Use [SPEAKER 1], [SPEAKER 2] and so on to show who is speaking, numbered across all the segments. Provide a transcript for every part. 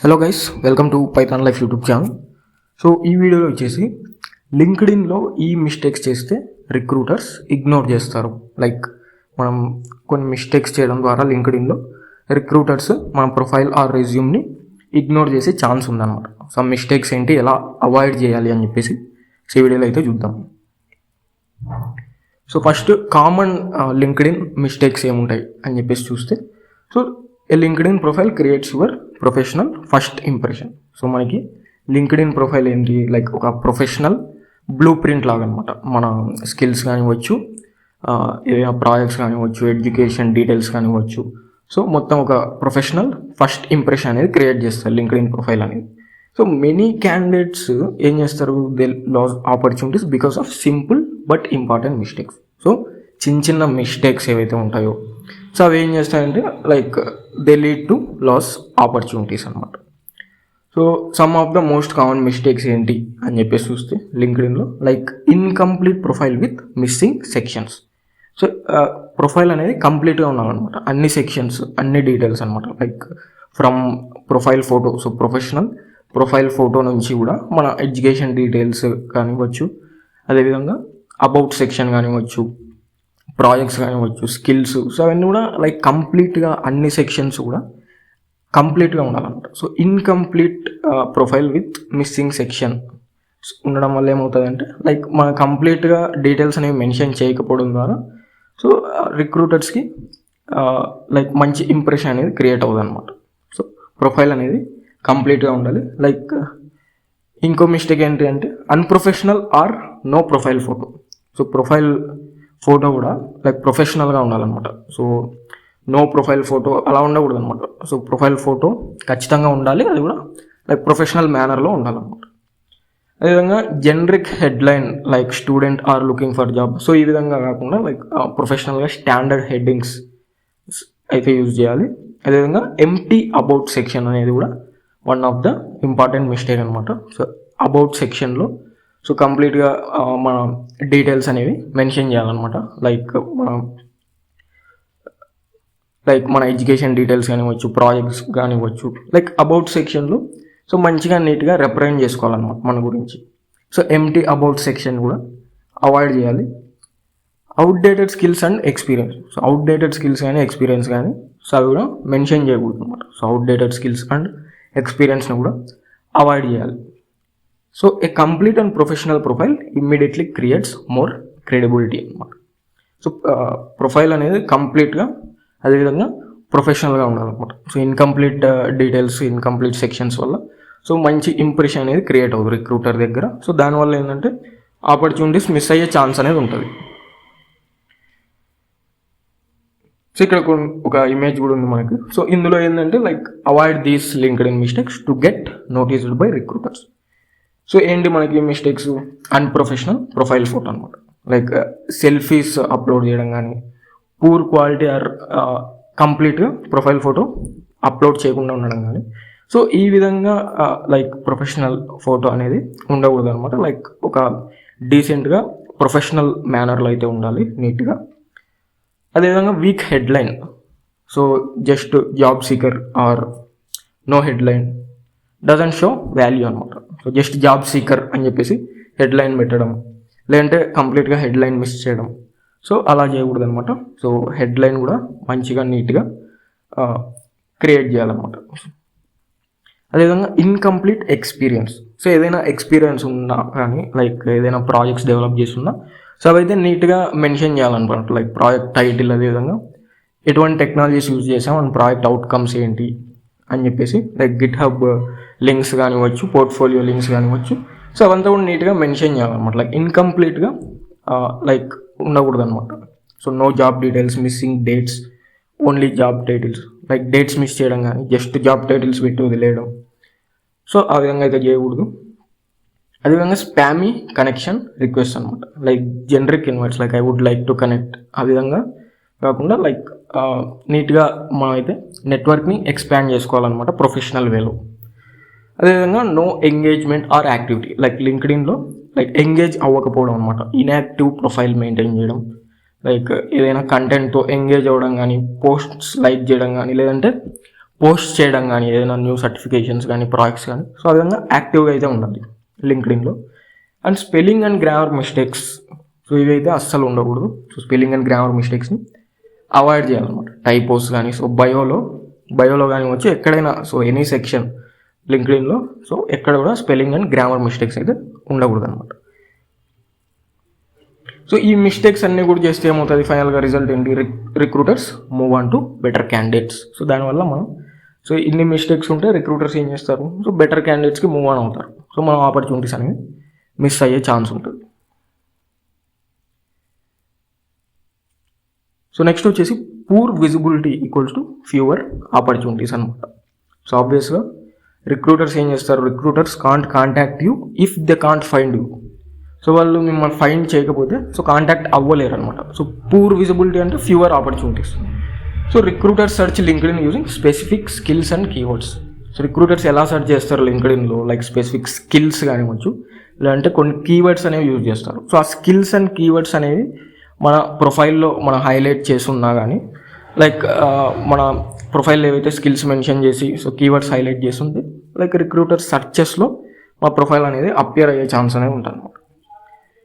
[SPEAKER 1] Hello guys, welcome to Python life YouTube channel. So ఈ వీడియోలో వచ్చేసి లింక్డ్ఇన్లో ఈ మిస్టేక్స్ చేస్తే రిక్రూటర్స్ ఇగ్నోర్ చేస్తారు. లైక్ మనం కొన్ని మిస్టేక్స్ చేయడం ద్వారా లింక్డ్ఇన్లో రిక్రూటర్స్ మన ప్రొఫైల్ ఆర్ రెజ్యూమ్ని ఇగ్నోర్ చేసే ఛాన్స్ ఉందన్నమాట. సో మిస్టేక్స్ ఏంటి, ఎలా అవాయిడ్ చేయాలి అని చెప్పేసి ఈ వీడియోలో అయితే చూద్దాం. So first common LinkedIn mistakes ఏముంటాయి అని చెప్పేసి చూస్తే, so a LinkedIn profile creates your professional first impression. So మనకి లింక్డ్ఇన్ ప్రొఫైల్ ఏంటి, లైక్ ఒక ప్రొఫెషనల్ బ్లూ ప్రింట్ లాగా అనమాట. మన స్కిల్స్ కానివ్వచ్చు, ఏదైనా ప్రాజెక్ట్స్ కానివ్వచ్చు, ఎడ్యుకేషన్ డీటెయిల్స్ కానివ్వచ్చు. సో మొత్తం ఒక ప్రొఫెషనల్ ఫస్ట్ ఇంప్రెషన్ అనేది క్రియేట్ చేస్తారు లింక్డ్ఇన్ ప్రొఫైల్ అనేది. సో మెనీ క్యాండిడేట్స్ ఏం చేస్తారు, they lose opportunities because of simple but important mistakes. So చిన్న మిస్టేక్స్ ఏవైతే ఉంటాయో, సో అవి ఏం చేస్తాయంటే like they lead to loss opportunities అనమాట. So some of the most common mistakes ఏంటి అని చెప్పేసి చూస్తే లింక్డ్ఇన్లో, like incomplete profile with missing sections. So profile అనేది కంప్లీట్గా ఉండాలన్నమాట, అన్ని సెక్షన్స్ అన్ని డీటెయిల్స్ అనమాట. Like from profile photo, so professional profile photo నుంచి కూడా మన ఎడ్యుకేషన్ డీటెయిల్స్ కానివ్వచ్చు, అదేవిధంగా అబౌట్ సెక్షన్ కానివ్వచ్చు, ప్రాజెక్ట్స్ కానివ్వచ్చు, స్కిల్స్. సో అవన్నీ కూడా లైక్ కంప్లీట్గా అన్ని సెక్షన్స్ కూడా కంప్లీట్గా ఉండాలన్నమాట. So incomplete profile with missing section ఉండడం వల్ల ఏమవుతుందంటే, లైక్ మన కంప్లీట్గా డీటెయిల్స్ అనేవి మెన్షన్ చేయకపోవడం ద్వారా సో రిక్రూటర్స్కి లైక్ మంచి ఇంప్రెషన్ అనేది క్రియేట్ అవుతుంది అనమాట. సో ప్రొఫైల్ అనేది కంప్లీట్గా ఉండాలి. లైక్ ఇంకో మిస్టేక్ ఏంటి అంటే unprofessional or no profile photo. So profile photo కూడా లైక్ ప్రొఫెషనల్గా ఉండాలన్నమాట. సో నో ప్రొఫైల్ ఫోటో అలా ఉండకూడదు అనమాట. సో ప్రొఫైల్ ఫోటో ఖచ్చితంగా ఉండాలి, అది కూడా లైక్ ప్రొఫెషనల్ మేనర్లో ఉండాలన్నమాట. అదేవిధంగా generic headline like student or looking for job. So ఈ విధంగా కాకుండా లైక్ ప్రొఫెషనల్గా స్టాండర్డ్ హెడ్డింగ్స్ అయితే యూజ్ చేయాలి. అదేవిధంగా ఎంటీ అబౌట్ సెక్షన్ అనేది కూడా one of the important mistake అనమాట. సో అబౌట్ సెక్షన్లో సో కంప్లీట్గా మన డీటెయిల్స్ అనేవి మెన్షన్ చేయాలన్నమాట. లైక్ మన ఎడ్యుకేషన్ డీటెయిల్స్ కానివ్వచ్చు, ప్రాజెక్ట్స్ కానివ్వచ్చు, లైక్ అబౌట్ సెక్షన్లో సో మంచిగా నీట్గా రిప్రజెంట్ చేసుకోవాలన్నమాట మన గురించి. సో ఎంటీ అబౌట్ సెక్షన్ కూడా అవాయిడ్ చేయాలి. Outdated skills and experience. So outdated skills కానీ ఎక్స్పీరియన్స్ కానీ సో అవి కూడా మెన్షన్ చేయకూడదు అనమాట. సో అవుట్డేటెడ్ స్కిల్స్ అండ్ ఎక్స్పీరియన్స్ని కూడా అవాయిడ్ చేయాలి. So A complete and professional profile immediately creates more credibility అనమాట. సో ప్రొఫైల్ అనేది కంప్లీట్గా అదేవిధంగా ప్రొఫెషనల్గా ఉండాలన్నమాట. So incomplete details, incomplete sections వల్ల సో మంచి ఇంప్రెషన్ అనేది క్రియేట్ అవుతుంది రిక్రూటర్ దగ్గర. సో దానివల్ల ఏంటంటే ఆపర్చునిటీస్ మిస్ అయ్యే ఛాన్స్ అనేది ఉంటుంది. సో ఇక్కడ ఒక ఇమేజ్ కూడా ఉంది మనకి. సో ఇందులో ఏంటంటే like avoid these LinkedIn mistakes to get noticed by recruiters. So ఏంటి మనకి మిస్టేక్స్, అన్ప్రొఫెషనల్ ప్రొఫైల్ ఫోటో అనమాట. లైక్ సెల్ఫీస్ అప్లోడ్ చేయడం కానీ, పూర్ క్వాలిటీ ఆర్ కంప్లీట్గా ప్రొఫైల్ ఫోటో అప్లోడ్ చేయకుండా ఉండడం కానీ. సో ఈ విధంగా లైక్ ప్రొఫెషనల్ ఫోటో అనేది ఉండకూడదు అనమాట. లైక్ ఒక డీసెంట్గా ప్రొఫెషనల్ మేనర్లో అయితే ఉండాలి, నీట్గా. అదేవిధంగా weak headline. So just job seeker or no headline doesn't show value అనమాట. సో జస్ట్ జాబ్ సీకర్ అని చెప్పేసి హెడ్లైన్ పెట్టడం, లేదంటే కంప్లీట్గా హెడ్లైన్ మిస్ చేయడం. సో అలా చేయకూడదు అనమాట. సో హెడ్లైన్ కూడా మంచిగా నీట్గా క్రియేట్ చేయాలన్నమాట. అదేవిధంగా ఇన్కంప్లీట్ ఎక్స్పీరియన్స్. సో ఏదైనా ఎక్స్పీరియన్స్ ఉన్నా కానీ, లైక్ ఏదైనా ప్రాజెక్ట్స్ డెవలప్ చేస్తున్నా సో అవైతే నీట్గా మెన్షన్ చేయాలన్నమాట. లైక్ ప్రాజెక్ట్ టైటిల్, అదేవిధంగా ఎటువంటి టెక్నాలజీస్ యూజ్ చేసాం అండ్ ప్రాజెక్ట్ అవుట్కమ్స్ ఏంటి అని చెప్పేసి, లైక్ గిట్ హబ్ లింక్స్ కానివ్వచ్చు, పోర్ట్ఫోలియో లింక్స్ కానివ్వచ్చు. సో అవంతా కూడా నీట్గా మెన్షన్ చేయాలన్నమాట. లైక్ ఇన్కంప్లీట్గా లైక్ ఉండకూడదు అనమాట. So no job details, missing dates, only job titles, like dates miss చేయడం కానీ, జస్ట్ జాబ్ టైటిల్స్ పెట్టి వదిలేయడం. సో ఆ విధంగా అయితే చేయకూడదు. అదేవిధంగా స్పామీ కనెక్షన్ రిక్వెస్ట్ అనమాట. Like generic invites, like I would like to connect, ఆ విధంగా కాకుండా లైక్ నీట్గా మనం అయితే నెట్వర్క్ని ఎక్స్పాండ్ చేసుకోవాలన్నమాట ప్రొఫెషనల్ వేలో. అదేవిధంగా no engagement or activity. Like లింక్డ్ఇన్లో లైక్ ఎంగేజ్ అవ్వకపోవడం అనమాట. ఇన్యాక్టివ్ ప్రొఫైల్ మెయింటైన్ చేయడం, లైక్ ఏదైనా కంటెంట్తో ఎంగేజ్ అవ్వడం కానీ, పోస్ట్స్ లైక్ చేయడం కానీ, లేదంటే పోస్ట్ చేయడం కానీ, ఏదైనా న్యూ సర్టిఫికేషన్స్ కానీ, ప్రాజెక్ట్స్ కానీ, సో ఆ విధంగా యాక్టివ్గా అయితే ఉండాలి లింక్డ్ఇన్లో. And spelling and grammar mistakes, so ఇవైతే అస్సలు ఉండకూడదు. సో స్పెల్లింగ్ అండ్ గ్రామర్ మిస్టేక్స్ని అవాయిడ్ చేయాలన్నమాట. టైపోస్ కానీ, సో బయోలో కానీ వచ్చి ఎక్కడైనా, సో ఎనీ సెక్షన్ లింక్డ్ఇన్లో, సో ఎక్కడ కూడా స్పెల్లింగ్ అండ్ గ్రామర్ మిస్టేక్స్ అయితే ఉండకూడదు అనమాట. సో ఈ మిస్టేక్స్ అన్నీ కూడా చేస్తే ఏమవుతుంది, ఫైనల్గా రిజల్ట్ ఏంటి, recruiters move on to better candidates. So దానివల్ల మనం, సో ఇన్ని మిస్టేక్స్ ఉంటే రిక్రూటర్స్ ఏం చేస్తారు, సో బెటర్ క్యాండిడేట్స్కి మూవ్ ఆన్ అవుతారు. సో మనం ఆపర్చునిటీస్ అనేవి మిస్ అయ్యే ఛాన్స్ ఉంటుంది. సో నెక్స్ట్ వచ్చేసి poor visibility equals to fewer opportunities అనమాట. సో ఆబ్వియస్గా రిక్రూటర్స్ ఏం చేస్తారు, recruiters can't contact you if they can't find you. So వాళ్ళు మిమ్మల్ని ఫైండ్ చేయకపోతే సో కాంటాక్ట్ అవ్వలేరు అనమాట. సో పూర్ విజిబిలిటీ అంటే fewer opportunities. So recruiters search LinkedIn using specific skills and keywords. So recruiters ఎలా search చేస్తారు లింక్డ్ఇన్లో, like specific skills కానివచ్చు, లేదంటే కొన్ని keywords అనేవి యూజ్ చేస్తారు. సో ఆ స్కిల్స్ అండ్ కీవర్డ్స్ అనేవి మన ప్రొఫైల్లో మనం హైలైట్ చేసి ఉన్నా కానీ, లైక్ మన ప్రొఫైల్లో ఏవైతే స్కిల్స్ మెన్షన్ చేసి సో కీవర్డ్స్ హైలైట్ చేసి ఉంటే, లైక్ రిక్రూటర్ సర్చెస్లో మా ప్రొఫైల్ అనేది అపియర్ అయ్యే ఛాన్స్ అనేది ఉంటుంది అనమాట.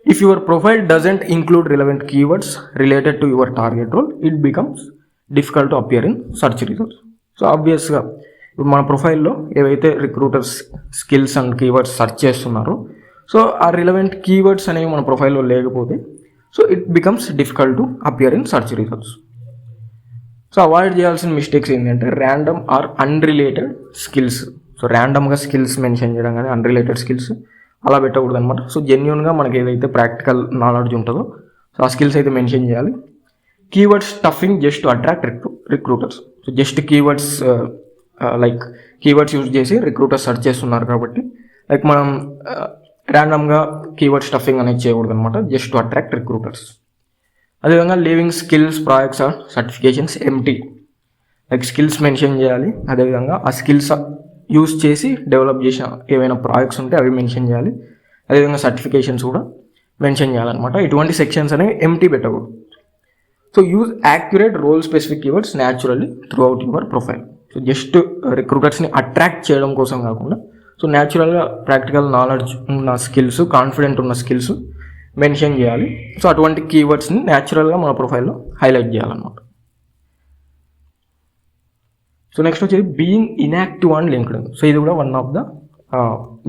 [SPEAKER 1] If your profile doesn't include relevant keywords related to your target role, it becomes difficult to appear in search results. So ఆబ్వియస్గా ఇప్పుడు మన ప్రొఫైల్లో ఏవైతే recruiters skills and keywords search చేస్తున్నారో, సో ఆ రిలవెంట్ కీవర్డ్స్ అనేవి మన ప్రొఫైల్లో లేకపోతే, so it becomes difficult to appear in search results. So avoid చేయాల్సిన మిస్టేక్స్ ఏంటంటే random or unrelated skills. So ర్యాండమ్గా స్కిల్స్ మెన్షన్ చేయడం కానీ, అన్రిలేటెడ్ స్కిల్స్ అలా పెట్టకూడదు అనమాట. సో జెన్యున్గా మనకి ఏదైతే ప్రాక్టికల్ నాలెడ్జ్ ఉంటుందో సో ఆ స్కిల్స్ అయితే మెన్షన్ చేయాలి. Keywords stuffing just to attract recruiters. So just keywords like keywords use చేసి రిక్రూటర్స్ సెర్చ్ చేస్తున్నారు కాబట్టి, లైక్ మనం ర్యాండమ్గా కీవర్డ్ స్టఫింగ్ అనేది చేయకూడదు అనమాట, జస్ట్ టు అట్రాక్ట్ రిక్రూటర్స్. అదేవిధంగా leaving skills, projects or certifications empty. Like skills mention చేయాలి, అదేవిధంగా ఆ స్కిల్స్ యూజ్ చేసి డెవలప్ చేసిన ఏవైనా ప్రాజెక్ట్స్ ఉంటే అవి మెన్షన్ చేయాలి. అదేవిధంగా సర్టిఫికేషన్స్ కూడా మెన్షన్ చేయాలన్నమాట. ఇటువంటి సెక్షన్స్ అనేవి ఎంటీ పెట్టకూడదు. So use accurate role specific keywords naturally throughout your profile. So just రిక్రూటర్స్ని అట్రాక్ట్ చేయడం కోసం కాకుండా, సో న్యాచురల్గా ప్రాక్టికల్ నాలెడ్జ్ ఉన్న స్కిల్స్, కాన్ఫిడెంట్ ఉన్న స్కిల్స్ మెన్షన్ చేయాలి. సో అటువంటి కీవర్డ్స్ని న్యాచురల్గా మన ప్రొఫైల్లో హైలైట్ చేయాలన్నమాట. సో నెక్స్ట్ వచ్చేది being inactive on LinkedIn. So ఇది కూడా వన్ ఆఫ్ ద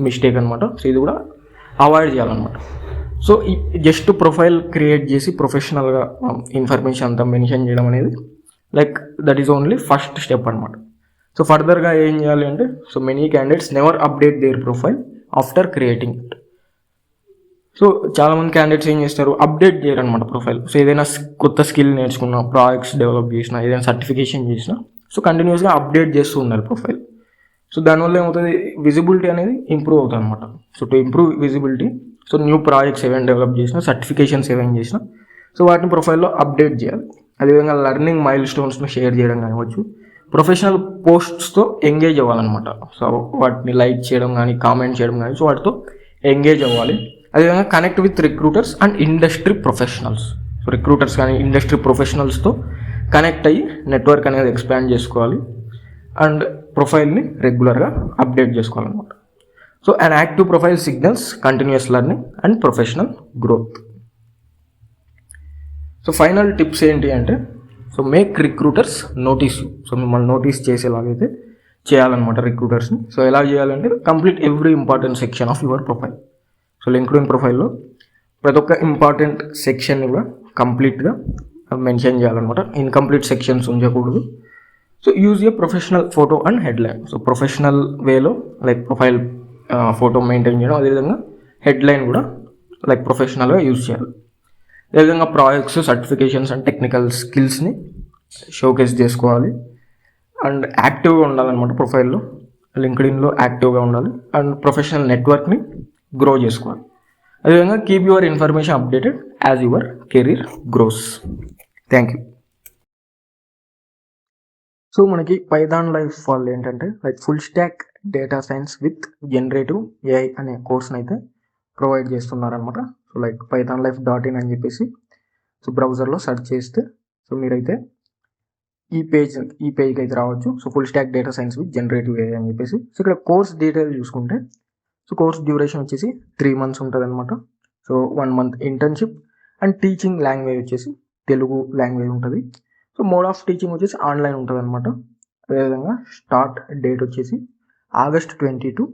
[SPEAKER 1] మిస్టేక్ అనమాట. సో ఇది కూడా అవాయిడ్ చేయాలన్నమాట. సో ఈ జస్ట్ ప్రొఫైల్ క్రియేట్ చేసి ప్రొఫెషనల్గా ఇన్ఫర్మేషన్ అంతా మెన్షన్ చేయడం అనేది like that is only first step అనమాట. సో ఫర్దర్గా ఏం చేయాలి అంటే, so many candidates never update there profile after creating it. So చాలామంది క్యాండిడేట్స్ ఏం చేస్తారు, అప్డేట్ చేయరనమాట ప్రొఫైల్. సో ఏదైనా కొత్త స్కిల్ నేర్చుకున్నా, ప్రాజెక్ట్స్ డెవలప్ చేసినా, ఏదైనా సర్టిఫికేషన్ చేసినా, సో కంటిన్యూస్గా అప్డేట్ చేస్తూ ఉండాలి ప్రొఫైల్. సో దానివల్ల ఏమవుతుంది, విజిబిలిటీ అనేది ఇంప్రూవ్ అవుతుంది అనమాట. So to improve visibility, so new projects ఏమైనా డెవలప్ చేసినా, సర్టిఫికేషన్స్ ఏమైనా చేసినా, సో వాటిని ప్రొఫైల్లో అప్డేట్ చేయాలి. అదేవిధంగా లెర్నింగ్ మైల్ స్టోన్స్ని షేర్ చేయడం కానివచ్చు, ప్రొఫెషనల్ పోస్ట్స్తో ఎంగేజ్ అవ్వాలన్నమాట. సో వాటిని లైక్ చేయడం కానీ, కామెంట్ చేయడం కానీ, సో వాటితో ఎంగేజ్ అవ్వాలి. అదేవిధంగా connect with recruiters and industry professionals. So recruiters కానీ ఇండస్ట్రీ ప్రొఫెషనల్స్తో కనెక్ట్ అయ్యి నెట్వర్క్ అనేది ఎక్స్పాండ్ చేసుకోవాలి అండ్ ప్రొఫైల్ని రెగ్యులర్గా అప్డేట్ చేసుకోవాలన్నమాట. So and active profile signals continuous learning and professional growth. So final tips ఏంటి అంటే, so make recruiters notice you. So మిమ్మల్ని notice చేసేలాగైతే చేయాలన్నమాట రిక్రూటర్స్ని. సో ఎలా చేయాలంటే, complete every important section of your profile. So LinkedIn ప్రొఫైల్లో ప్రతి ఒక్క ఇంపార్టెంట్ సెక్షన్ని కూడా కంప్లీట్గా మెన్షన్ చేయాలన్నమాట. ఇన్కంప్లీట్ సెక్షన్స్ ఉంచకూడదు. So use a professional photo and headline. So professional వేలో లైక్ ప్రొఫైల్ ఫోటో మెయింటైన్ చేయడం, అదేవిధంగా హెడ్లైన్ కూడా లైక్ ప్రొఫెషనల్గా యూజ్ చేయాలి. అదేవిధంగా ప్రాజెక్ట్స్, సర్టిఫికేషన్స్ అండ్ టెక్నికల్ స్కిల్స్ని షోకేస్ చేసుకోవాలి అండ్ యాక్టివ్గా ఉండాలన్నమాట. ప్రొఫైల్లో లింక్డ్ఇన్లో యాక్టివ్గా ఉండాలి అండ్ ప్రొఫెషనల్ నెట్వర్క్ని గ్రో చేసుకోవాలి. అదేవిధంగా keep your information updated as your career gross. Thank you. So మనకి పైథాన్ లైఫ్ వాళ్ళు ఏంటంటే like full stock data science with generative AI అనే కోర్స్ని అయితే ప్రొవైడ్ చేస్తున్నారనమాట. సో లైక్ pythonlife.in అని చెప్పేసి సో బ్రౌజర్లో సెర్చ్ చేస్తే సో మీరైతే ఈ పేజ్కి అయితే రావచ్చు. So full stock data science with generative AI అని చెప్పేసి. సో ఇక్కడ కోర్స్ డీటెయిల్ చూసుకుంటే, సో కోర్స్ డ్యూరేషన్ వచ్చేసి 3 months ఉంటుంది అనమాట. So 1 month internship and teaching language వచ్చేసి తెలుగు లాంగ్వేజ్ ఉంటుంది. సో మోడ్ ఆఫ్ టీచింగ్ వచ్చేసి ఆన్లైన్ ఉంటుంది అనమాట. అదేవిధంగా స్టార్ట్ డేట్ వచ్చేసి August 22,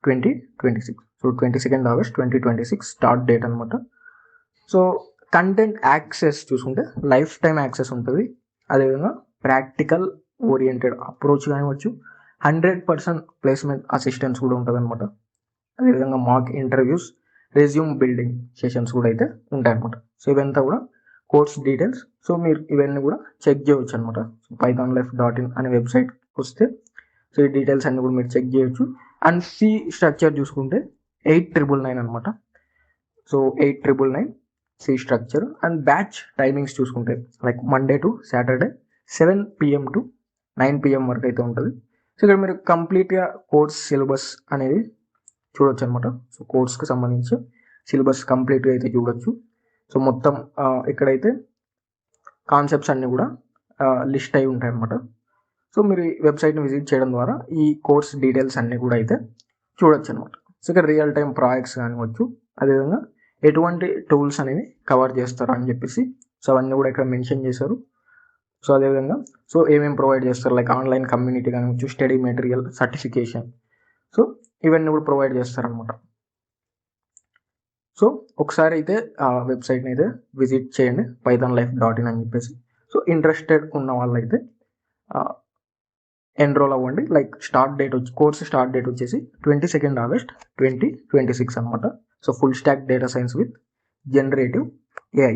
[SPEAKER 1] 2026. So 22nd August 2026 start date అనమాట. సో కంటెంట్ యాక్సెస్ చూసుకుంటే లైఫ్ టైం యాక్సెస్ ఉంటుంది. అదేవిధంగా practical oriented approach కానివచ్చు, 100% placement assistance కూడా ఉంటుంది అనమాట. అదేవిధంగా mock interviews, resume building sessions కూడా అయితే ఉంటాయి అనమాట. సో ఇవంతా కూడా కోర్స్ డీటెయిల్స్. సో మీరు ఇవన్నీ కూడా చెక్ చేయవచ్చు అనమాట. సో pythonlife.in అనే వెబ్సైట్ వస్తే సో ఈ డీటెయిల్స్ అన్ని కూడా మీరు చెక్ చేయొచ్చు. అండ్ ఫీ స్ట్రక్చర్ చూసుకుంటే 8,999 అనమాట. So 8,999 fee structure. And batch timings చూసుకుంటే like Monday to Saturday 7 PM to 9 PM వరకు అయితే ఉంటుంది. సో ఇక్కడ మీరు కంప్లీట్గా కోర్స్ సిలబస్ అనేది చూడొచ్చు అనమాట. సో కోర్స్కి సంబంధించి సిలబస్ కంప్లీట్గా అయితే చూడొచ్చు. సో మొత్తం ఇక్కడైతే కాన్సెప్ట్స్ అన్నీ కూడా లిస్ట్ అయి ఉంటాయి అనమాట. సో మీరు ఈ వెబ్సైట్ని విజిట్ చేయడం ద్వారా ఈ కోర్స్ డీటెయిల్స్ అన్నీ కూడా అయితే చూడొచ్చు అనమాట. సో ఇక్కడ రియల్ టైం ప్రాజెక్ట్స్ కానివచ్చు, అదేవిధంగా ఎటువంటి టూల్స్ అనేవి కవర్ చేస్తారు అని చెప్పేసి సో అవన్నీ కూడా ఇక్కడ మెన్షన్ చేశారు. సో అదేవిధంగా సో ఏమేమి ప్రొవైడ్ చేస్తారు, లైక్ ఆన్లైన్ కమ్యూనిటీ కానివచ్చు, స్టడీ మెటీరియల్, సర్టిఫికేషన్, సో ఇవన్నీ కూడా ప్రొవైడ్ చేస్తారనమాట. సో ఒకసారి అయితే ఆ వెబ్సైట్ని అయితే విజిట్ చేయండి, pythonlife.in అని చెప్పేసి. సో ఇంట్రెస్టెడ్ ఉన్న వాళ్ళైతే ఎన్రోల్ అవ్వండి. లైక్ స్టార్ట్ డేట్ వచ్చి కోర్స్ స్టార్ట్ డేట్ వచ్చేసి 22nd August 2026 అనమాట. So full stock data science with generative AI.